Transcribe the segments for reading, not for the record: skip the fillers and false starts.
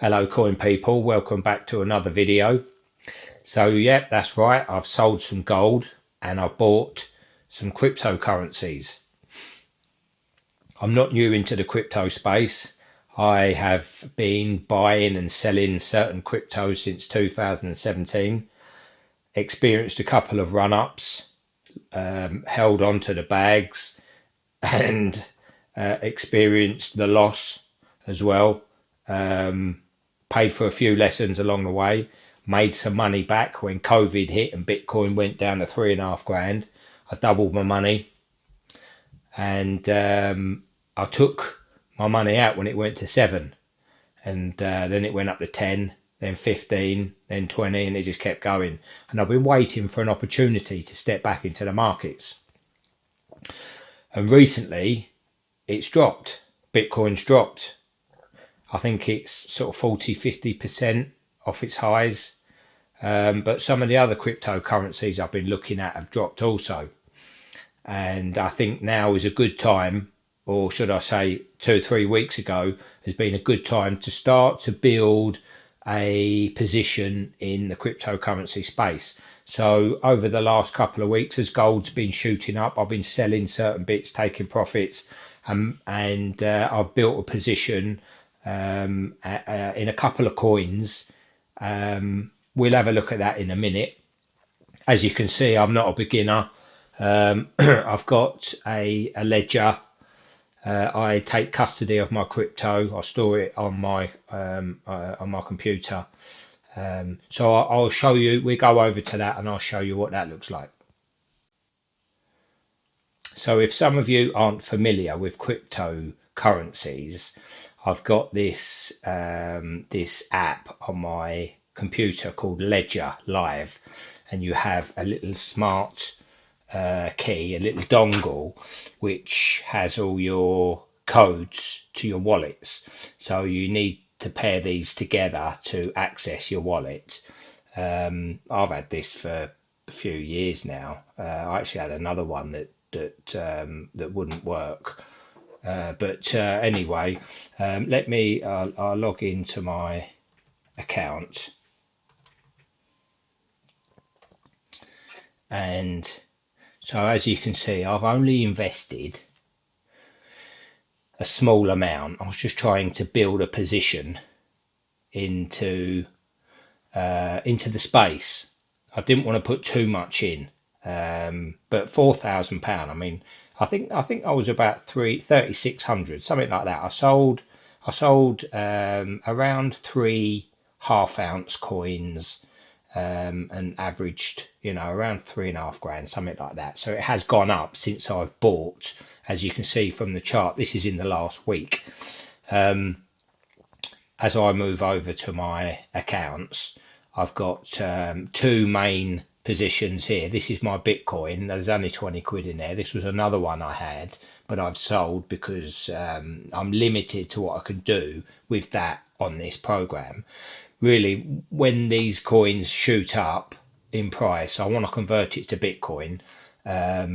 Hello coin people, welcome back to another video. So yeah, that's right, I've sold some gold and I've bought some cryptocurrencies. I'm not new into the crypto space. I have been buying and selling certain cryptos since 2017. Experienced a couple of run-ups, held on to the bags and experienced the loss as well. Paid for a few lessons along the way, made some money back when COVID hit and Bitcoin went down to 3.5 grand. I doubled my money, and I took my money out when it went to 7, and then it went up to 10, then 15, then 20, and it just kept going. And I've been waiting for an opportunity to step back into the markets. And recently, it's dropped. Bitcoin's dropped. I think it's sort of 40-50% off its highs. But some of the other cryptocurrencies I've been looking at have dropped also. And I think now is a good time, or should I say 2-3 weeks ago, has been a good time to start to build a position in the cryptocurrency space. So over the last couple of weeks, as gold's been shooting up, I've been selling certain bits, taking profits, and I've built a position in a couple of coins. We'll have a look at that in a minute. As you can see, I'm not a beginner. I've got a ledger. I take custody of my crypto. I store it on my computer. So I'll show you. We go over to that, and I'll show you what that looks like. So if some of you aren't familiar with cryptocurrencies, I've got this this app on my computer called Ledger Live, and you have a little smart key, a little dongle, which has all your codes to your wallets. So you need to pair these together to access your wallet. I've had this for a few years now. I actually had another one that wouldn't work. But anyway, let me. I'll log into my account, and so as you can see, I've only invested a small amount. I was just trying to build a position into the space. I didn't want to put too much in, but £4,000. I mean, I think I was about 3,600, something like that. I sold around 3 half-ounce coins, and averaged, around 3.5 grand, something like that. So it has gone up since I've bought. As you can see from the chart, this is in the last week. As I move over to my accounts, I've got two main positions here. This is my Bitcoin. There's only 20 quid in there. This was another one I had, but I've sold because I'm limited to what I can do with that on this program. Really, when these coins shoot up in price, I want to convert it to Bitcoin at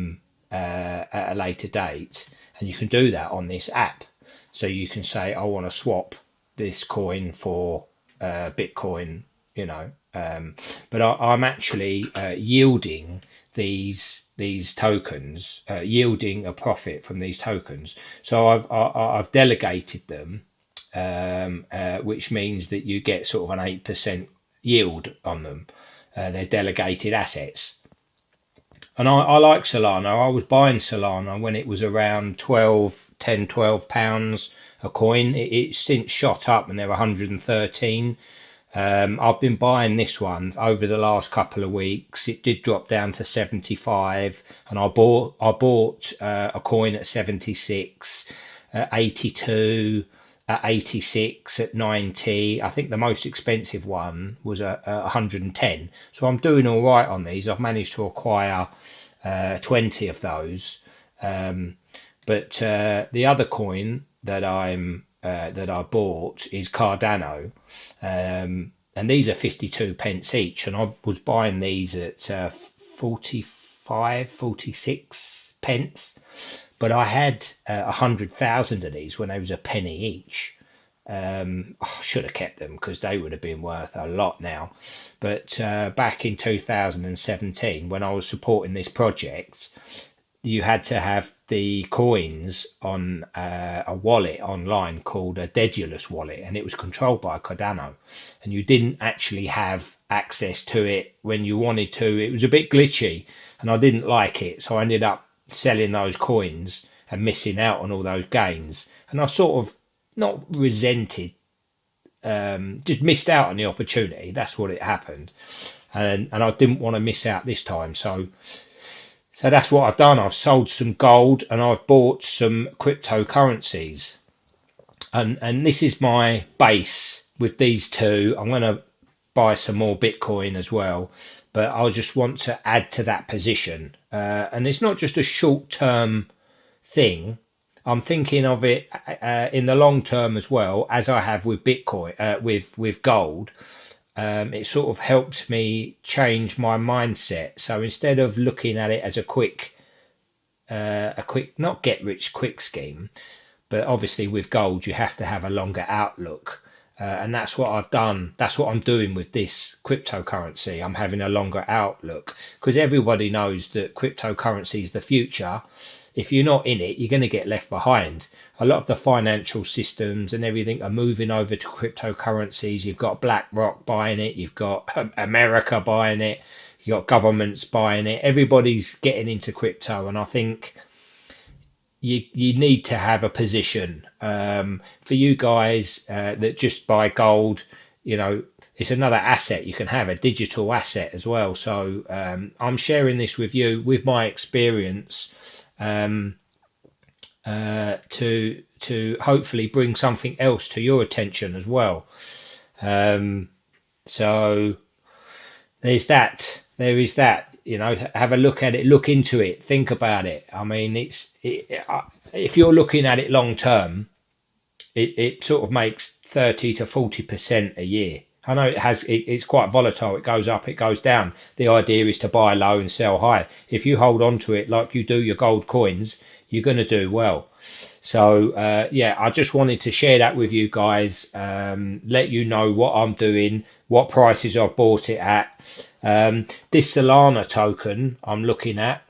a later date, and you can do that on this app. So you can say, I want to swap this coin for Bitcoin, but I'm actually yielding these tokens, yielding a profit from these tokens. So I've delegated them, which means that you get sort of an 8% yield on them. They're delegated assets. And I like Solana. I was buying Solana when it was around 12 pounds a coin. It's since shot up and they're 113. I've been buying this one over the last couple of weeks. It did drop down to 75, and I bought a coin at 76, at 82, at 86, at 90. I think the most expensive one was at 110. So I'm doing all right on these. I've managed to acquire 20 of those. But the other coin that I bought is Cardano, and these are 52 pence each, and I was buying these at 45, 46 pence. But I had 100,000 of these when they was a penny each. I should have kept them because they would have been worth a lot now. But back in 2017, when I was supporting this project, you had to have the coins on a wallet online called a Dedulus wallet, and it was controlled by Cardano, and you didn't actually have access to it when you wanted to. It was a bit glitchy, and I didn't like it, so I ended up selling those coins and missing out on all those gains. And I sort of not resented, just missed out on the opportunity. That's what it happened, and I didn't want to miss out this time. So that's what I've done. I've sold some gold and I've bought some cryptocurrencies. And this is my base with these two. I'm going to buy some more Bitcoin as well, but I just want to add to that position. And it's not just a short term thing. I'm thinking of it in the long term as well, as I have with Bitcoin, with gold. It sort of helped me change my mindset. So instead of looking at it as a quick not get rich quick scheme, but obviously with gold you have to have a longer outlook, and that's what I've done. That's what I'm doing with this cryptocurrency. I'm having a longer outlook because everybody knows that cryptocurrency is the future. If you're not in it, you're going to get left behind. A lot of the financial systems and everything are moving over to cryptocurrencies. You've got BlackRock buying it, you've got America buying it, you've got governments buying it. Everybody's getting into crypto, and I think you need to have a position. For you guys that just buy gold, it's another asset you can have, a digital asset as well. So I'm sharing this with you with my experience, to hopefully bring something else to your attention as well. So there is that. Have a look at it, look into it, think about it. I mean, if you're looking at it long term, it sort of makes 30 to 40% a year. I know it's quite volatile. It goes up, it goes down. The idea is to buy low and sell high. If you hold on to it like you do your gold coins, you're going to do well. So I just wanted to share that with you guys, let you know what I'm doing, what prices I've bought it at. This Solana token I'm looking at,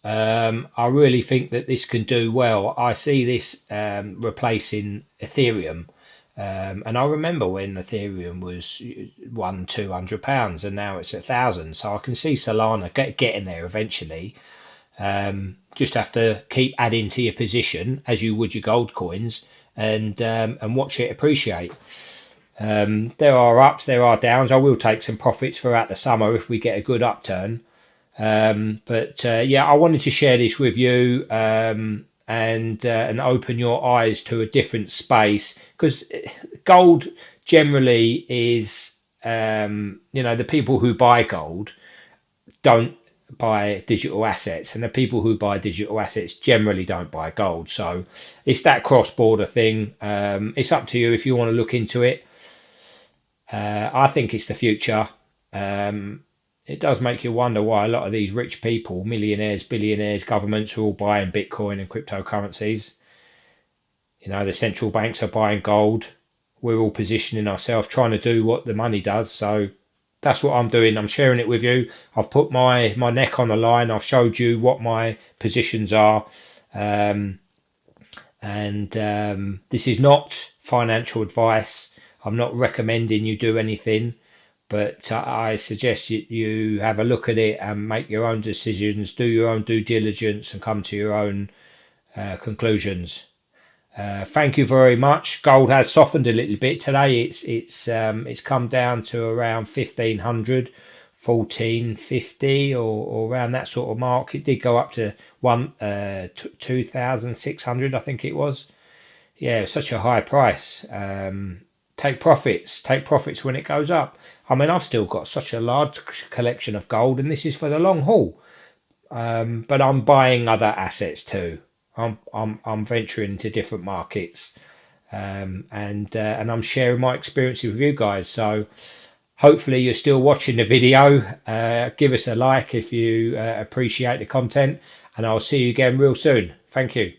I really think that this can do well. I see this replacing Ethereum. And I remember when Ethereum was £200 and now it's 1,000. So I can see Solana getting there eventually. Just have to keep adding to your position as you would your gold coins, and watch it appreciate. There are ups, there are downs. I will take some profits throughout the summer if we get a good upturn. But I wanted to share this with you, and open your eyes to a different space, because gold generally is, the people who buy gold don't buy digital assets, and the people who buy digital assets generally don't buy gold. So it's that cross-border thing. It's up to you if you want to look into it. I think it's the future. It does make you wonder why a lot of these rich people, millionaires, billionaires, governments, are all buying Bitcoin and cryptocurrencies. The central banks are buying gold. We're all positioning ourselves, trying to do what the money does. So that's what I'm doing. I'm sharing it with you. I've put my neck on the line. I've showed you what my positions are. This is not financial advice. I'm not recommending you do anything, but I suggest you have a look at it and make your own decisions, do your own due diligence, and come to your own conclusions. Thank you very much. Gold has softened a little bit today. It's come down to around 1,500, 1,450 or around that sort of mark. It did go up to 2,600, I think it was. Yeah, such a high price. Take profits when it goes up. I mean, I've still got such a large collection of gold, and this is for the long haul. But I'm buying other assets too. I'm venturing into different markets, and I'm sharing my experiences with you guys. So hopefully you're still watching the video. Give us a like if you appreciate the content, and I'll see you again real soon. Thank you.